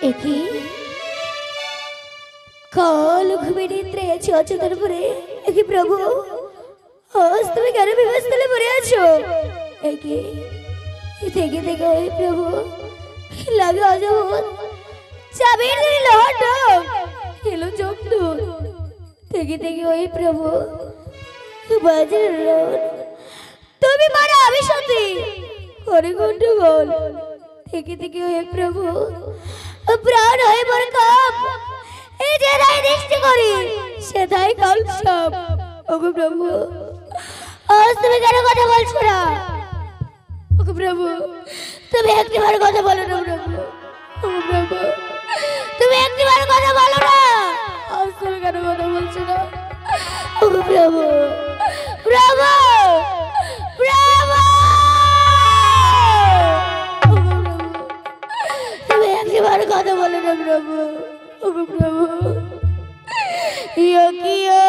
একি কাল ঘুমে নিদ্রে আছো অচেতন পরে একি প্রভু আজ তুমি কেন বিবস্থায় পড়ে আছো একি থেকে থেকে ওই প্রভু লাগে অজবত চাবির দিল হঠাৎ এলো জমদূত থেকে থেকে ওই প্রভু বাজার রোড তুমি মারা আমি সত্যি করে গন্ডগোল থেকে থেকে ওই প্রভু প্রাণ হয়ে বড় কাপ এই যে রায় দৃষ্টি করি সেটাই কাল সব ওগো প্রভু আজ তুমি কেন কথা বলছো না ওগো প্রভু তুমি একটিবার কথা বলো না প্রভু ওগো প্রভু তুমি একটিবার কথা বলো না আজ তুমি কেন কথা বলছো না ওগো প্রভু প্রভু প্রভু তুমি একটিবার কথা বলো না প্রভু ওগো প্রভু ইয়ো কিয়ো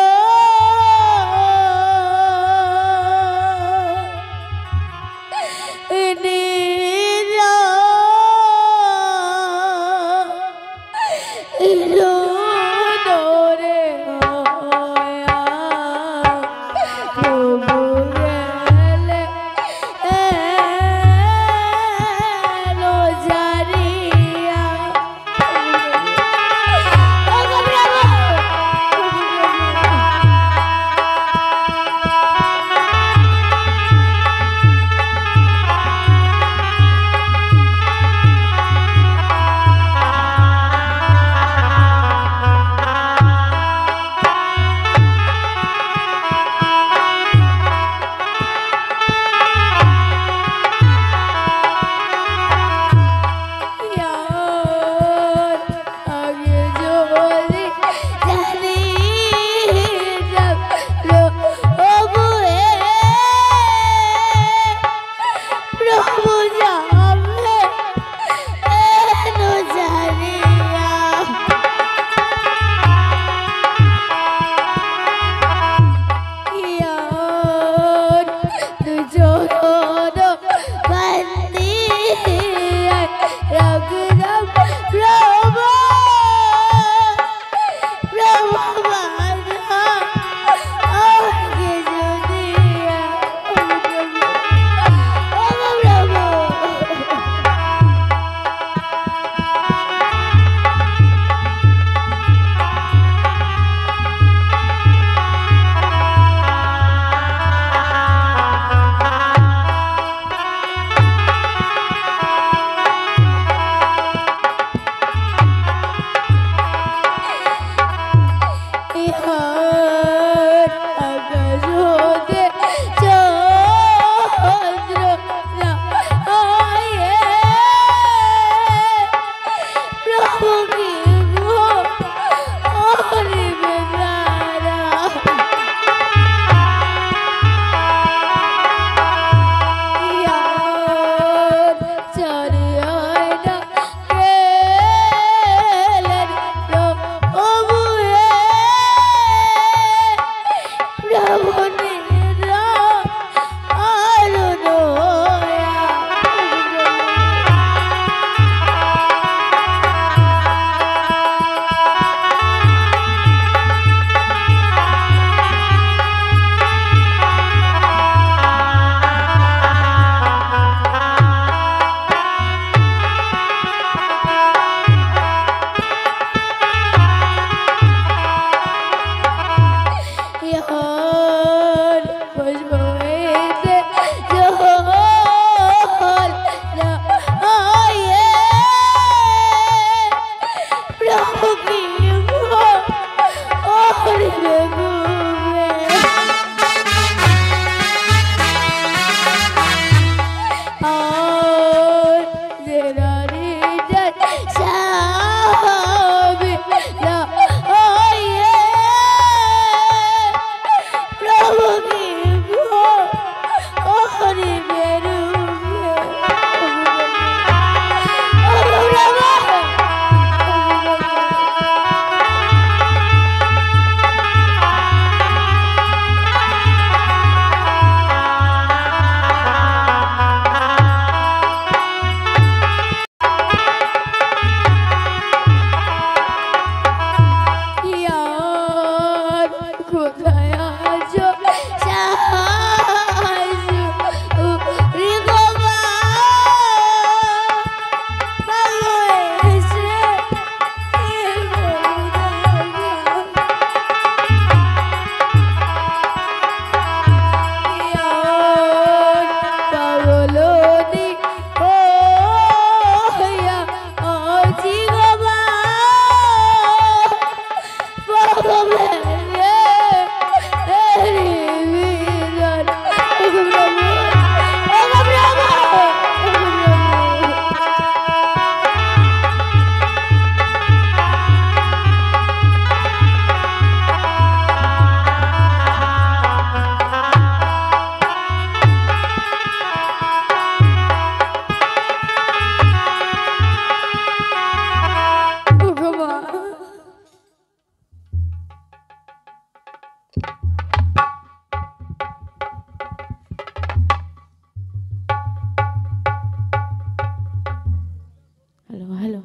ভালো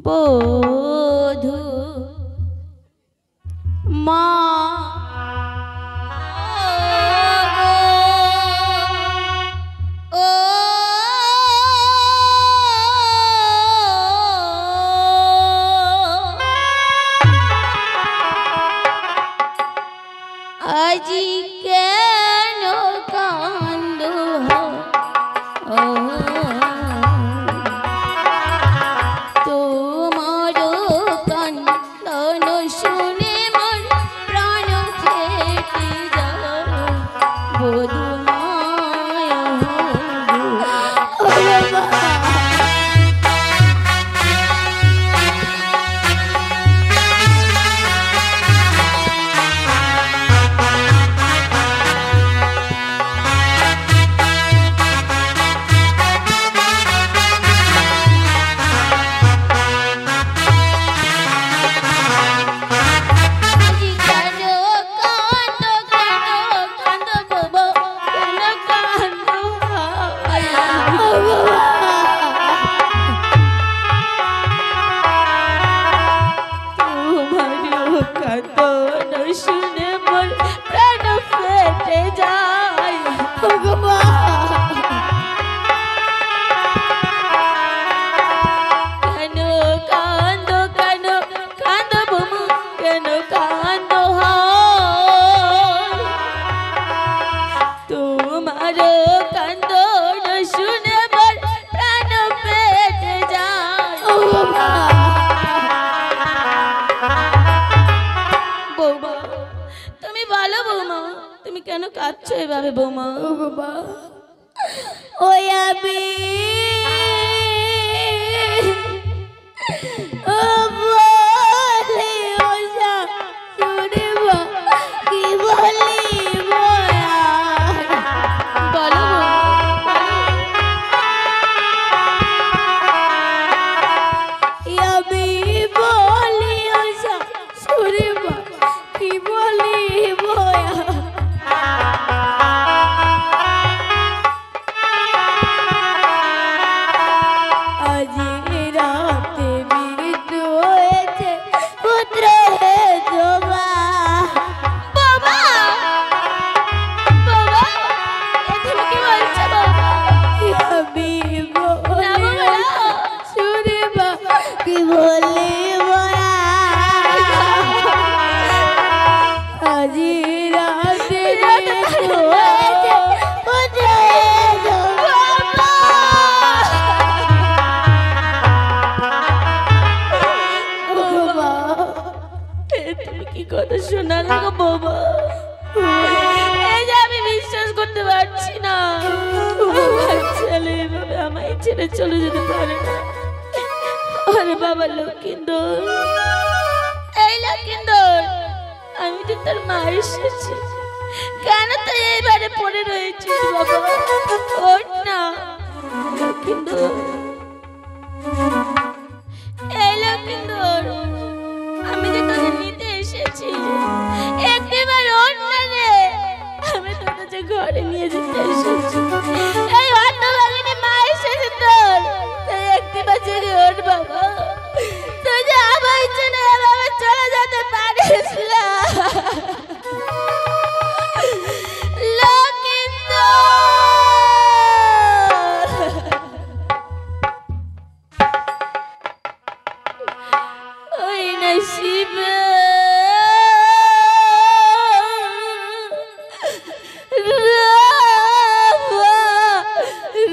বধূ মা আজি কেন কান্দো তোমার কান্দন শুনে মন প্রাণ ফেটে যায় বধূ মায়া শুনে মোর প্রাণ ফেটে যায় কেন কান্দো কেন কান্দো বমু কেন কান্দো তোমার কান্দন শুনে মোর প্রাণ ফেটে যায় বৌমা তুমি বলো বৌমা তুমি কেন কাঁদছো এভাবে বৌমা ওই আমি কি বলি বলো আমি বলি শুনে কি বলি আজি রাতে মৃত্যু হয়েছে পুত্র হে জমা বাবা বাবা এ তুমি কি বলছো বাবা আমি বলি শুনে কি বলি আজি রাতে মৃত্যু হয়েছে পুত্র হে জমা তুমি কি কথা শোনালে গো বাবা এই যে আমি বিশ্বাস করতে পারছি না আমার ছেলে এভাবে আমায় ছেড়ে চলে যেতে পারে না আরে বাবা লক্ষিন্দর এই লক্ষিন্দর আমি তো তোর মা এসেছি কেন তুই এইবারে পড়ে রয়েছিস বাবা ওঠ না লক্ষিন্দর এই লক্ষিন্দর আমি যে তোকে নিতে এসেছি একবার ওঠ না রে আমি তোকে যে ঘরে নিয়ে যেতে এসেছি এই হতভাগিনী মা এসেছে তোর তুই একবার জেগে ওঠ বাবা তুই যে আমার ইচ্ছে না এভাবে চলে যেতে পারিস না ওই নসিবে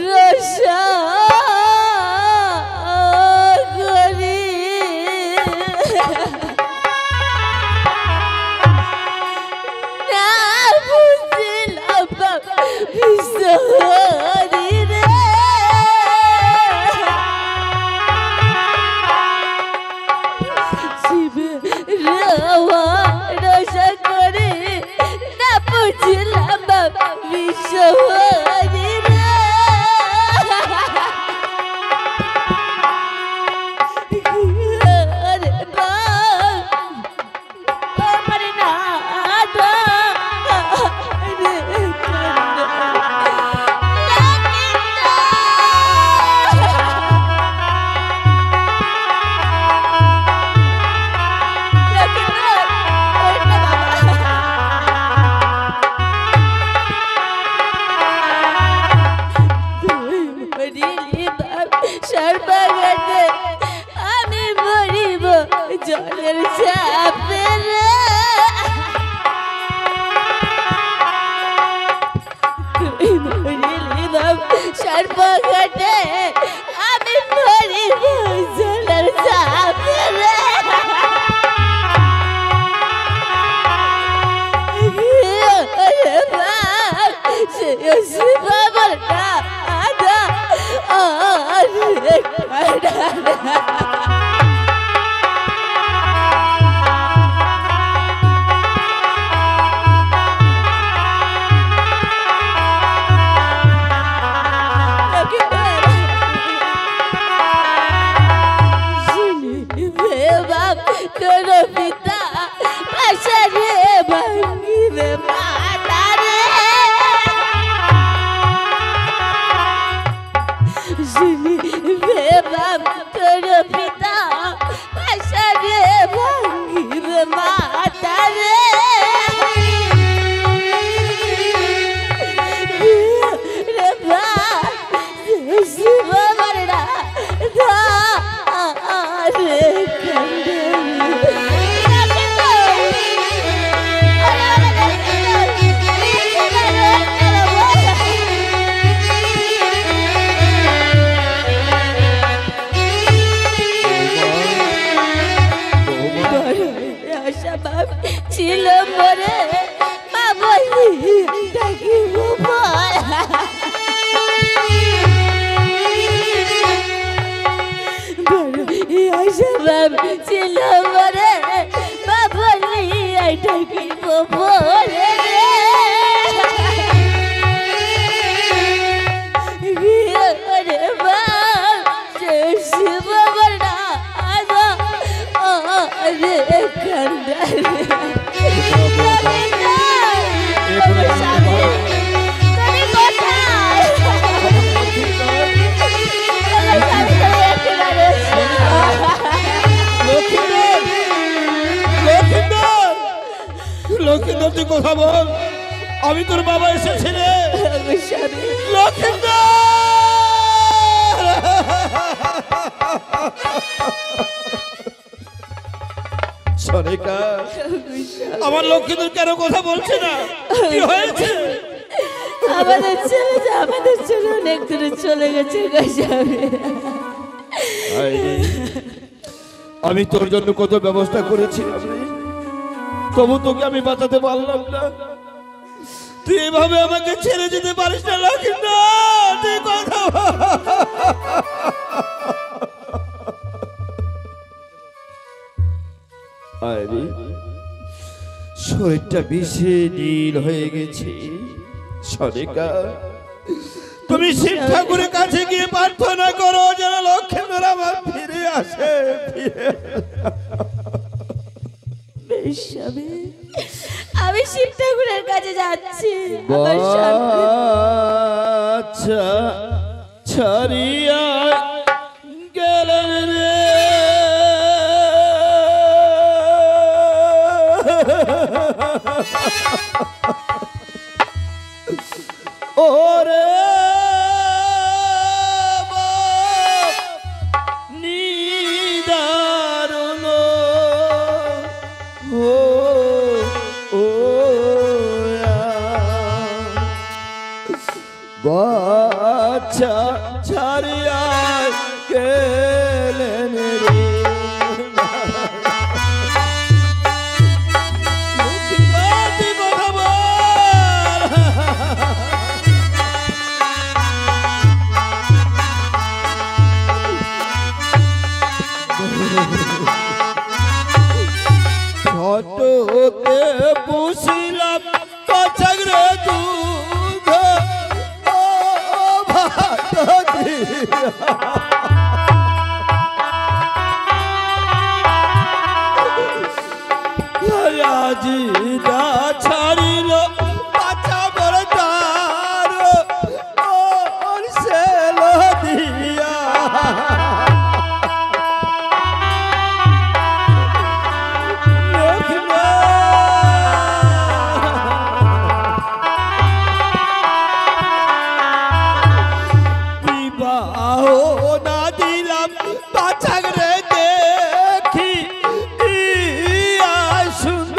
রসা গরি না বুঝলাম বিশ্বরি রে রাওয়া রসা করে না বুঝলাম বিশ্বরি রে জলের চাপে রে তুই মরিলি বাবা সর্বঘাটে আমি মরিব জলের চাপে রে বাবার পিতা পাশারে ভাঙ্গিবে মাতা রে শুনিবে বাপ তোর পিতা পাশারে ভাঙ্গিবে মাতা রে রে বাপ শিববার রে কান্দে ছিল মরে মা বলি ডাকিব ছিল মরে মা বলি ডাকিব বলে রে শিব বর্ণা রে কান্দারে লক্ষ্মীন্দর তুই কথা বল আমি তোর বাবা এসেছি রে লক্ষ্মীন্দর সনিকা আমার লক্ষ্মীন্দর কেন কথা বলছে না কি হয়েছে আমাদের ছেলে অনেক দূরে চলে গেছে আমি তোর জন্য কত ব্যবস্থা করেছি তবু তোকে আমি বাঁচাতে পারলাম না তুই এভাবে আমাকে ছেড়ে যেতে পারিস না লক্ষ্মীন্দর তুই কথা আরে শরীরটা বিষে নীল হয়ে গেছে সনিকা তুমি শিব ঠাকুরের কাছে গিয়ে প্রার্থনা করো যেন লক্ষ্মীন্দর আমার ফিরে আসে আমি শিব ঠাকুরের কাছে যাচ্ছি আচ্ছা ছাড়িয়া গেলেন রে ওরে নিদারুণ বাচ্চা ছাড়িয়া গেলেন রে ফটোতে পুষিলাম কচগরে দুধ ও ভাত দিয়া রাজিদা ছাড়িল বাচ্চা বড় তার ওর সেল দিয়া বিবাহ না দিলাম বাচ্চা রে দেখি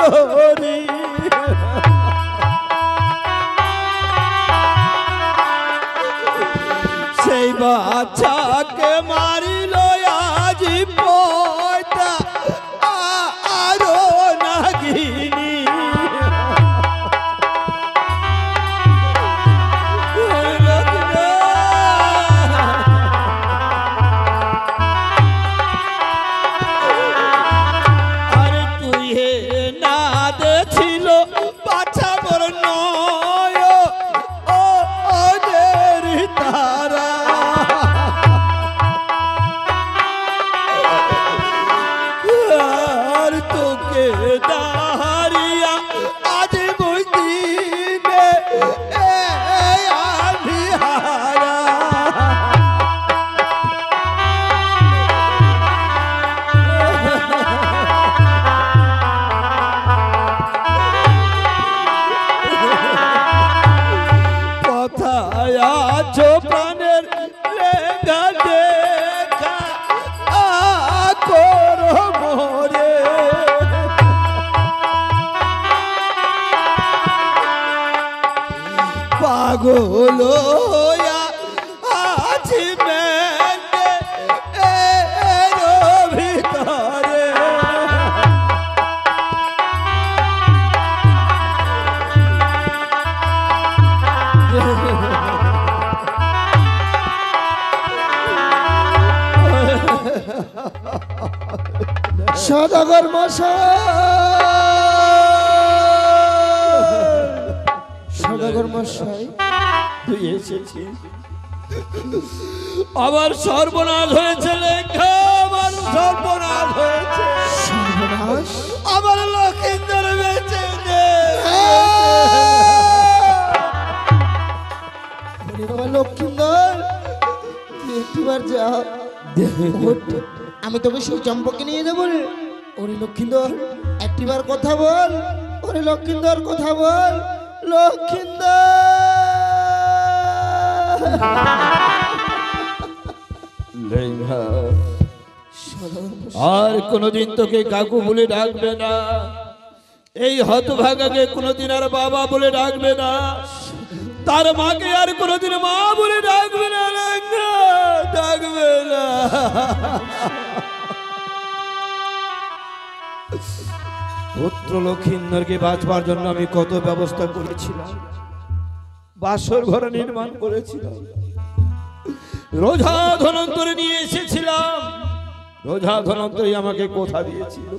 করি। সেই বাচ্চাকে মারিল আজি পয়তা আরো নাগিনী। আরে তুই হে না দেছিল বাচ্চা বড় নয় ও ওদের তারা। আর তোকে দাঁড়িয়া আজ বুঝিনে আধিহারা। কথায় আছো প্রাণের লেখা দেখা করো মোরে। পাগল আছি মেনে এর ভিতরে। সদাগর মশাই, সদাগর মশাই, তুই এসেছিস, আমার সর্বনাশ হয়েছে লেখা, আমার সর্বনাশ হয়েছে। সর্বনাশ! আমার লক্ষিন্দর বেঁচে নেই। ওরে বাবা লক্ষিন্দর, তুই একটিবার যা, ওঠ। আমি তোকে সেই চম্পকে নিয়ে যাবো রে। ওরে লক্ষিন্দর, একটিবার কথা বল। ওরে লক্ষিন্দর, কথা বল লক্ষিন্দর। লেঙ্গা, আর কোনদিন তোকে কাকু বলে ডাকবে না। এই হতভাগাকে কোনদিন আর বাবা বলে ডাকবে না। তার মাকে আর কোনদিন মা বলে ডাকবে না। লেঙ্গা, ডাকবে না। পুত্র লক্ষিন্দরকে বাঁচবার জন্য আমি কত ব্যবস্থা করেছিলাম। বাসর ঘর নির্মাণ করেছিলাম, রোজা ধনন্তরে নিয়ে এসেছিলাম। রোজা ধনন্তরী আমাকে কথা দিয়েছিল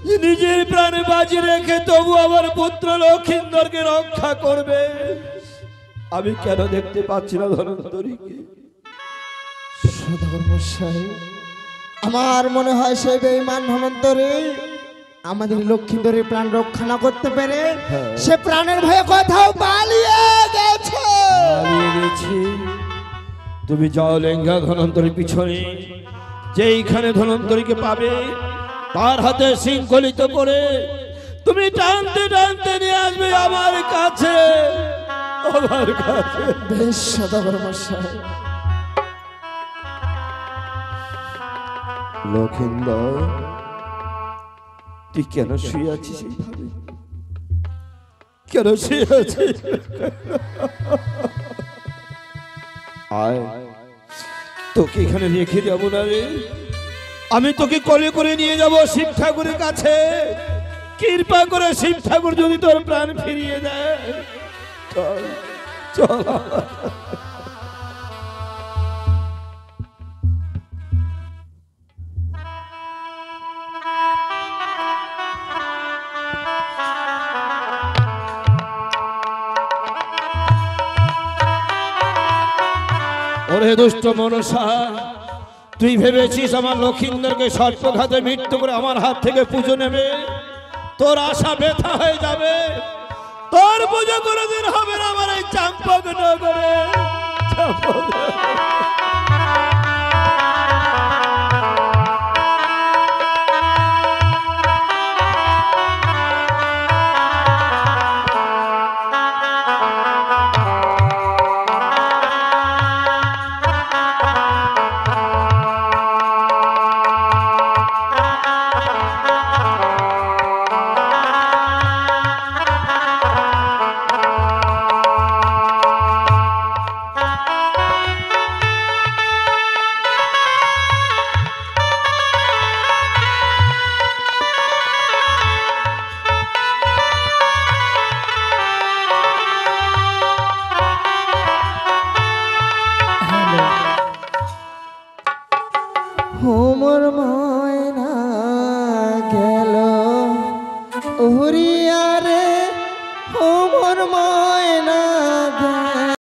যে নিজের প্রাণে বাজি রেখে তবু আমার পুত্র লক্ষিন্দরকে রক্ষা করবে। আমি কেন দেখতে পাচ্ছি না ধনন্তরীকে? সদাগর মশাই, আমার মনে হয় সেই বেঈমান ধনন্তরী আমাদের লক্ষিন্দরের প্রাণ রক্ষা না করতে পেরে সে প্রাণের ভয়ে কোথাও পালিয়ে গেছে। পালিয়ে গেছি। তুমি যাও লেঙ্গা, ধনন্তরীর পিছনে যেইখানে ধনন্তরীকে পাবে তার হাতে শৃঙ্খলিত করে তুমি টানতে টানতে নিয়ে আসবে আমার কাছে, আমার কাছে। বেশ সদাগর মশাই। লক্ষিন্দর, তুই কেন শুয়ে আছিস এইভাবে? কেন শুয়ে আছিস? আয়, তোকে এখানে রেখে যাবো না রে। আমি তোকে কোলে করে নিয়ে যাব শিব ঠাকুরের কাছে। কৃপা করে শিব ঠাকুর যদি তোর প্রাণ ফিরিয়ে দেয়। চল চল। ওরে দুষ্ট মনসা, তুই ভেবেছিস আমার লক্ষিন্দরকে সর্পঘাতে মৃত্যু করে আমার হাত থেকে পুজো নেবে? তোর আশা ব্যথা হয়ে যাবে। তোর পুজো কোনোদিন হবে না আমার এই চাম্পক নগরে। হোমর ময়না গেল ওরিয়ারে হোমর ময়না গেল